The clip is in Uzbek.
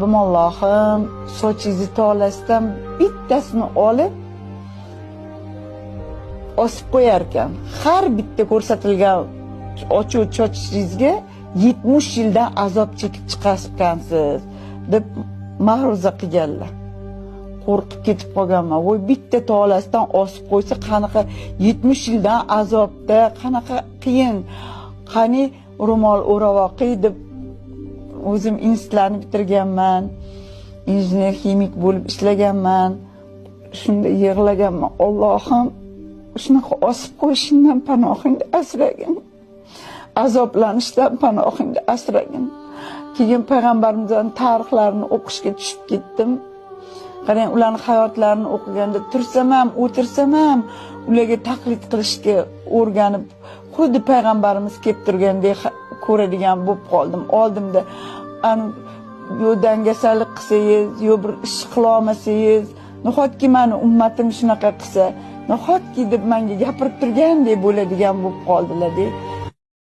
Allohim sochingizni tolasidan bittasini olib osib qo'yar ekan. Har bitta ko'rsatilgan ochuv sochingizga 70 yildan azob chekib chiqarkansiz deb ma'ruza qilganlar. Qo'rqib ketib qolganman. Voy bitta tolasidan osib qo'ysa qanaqa 70 yildan azobda, qanaqa qiyin. Qani ro'mol o'ravoqi deb o'zim institutlarni bitirganman. Injener ximik bo'lib ishlaganman. Shunda yig'laganman. Allohim shunaqa osib qo'yishimdan panohingni asragin. Azoblanishdan panohingni asragin. Keyin payg'ambarimizning tarixlarini o'qishga tushib ketdim. Qarang, ularning hayotlarini o'qiganda tursam ham, o'tirsam ham ularga taqlid qilishga o'rganib, xuddi payg'ambarimiz kelib turgandek ko'radigan bo'lib qoldim. Oldimda yo dangasalik qilsangiz, yo bir ish qila olmasangiz, nahotki meni ummatim shunaqa qilsa, nahotki deb menga gapirib turgandek bo'ladigan bo'lib qoldilar-da.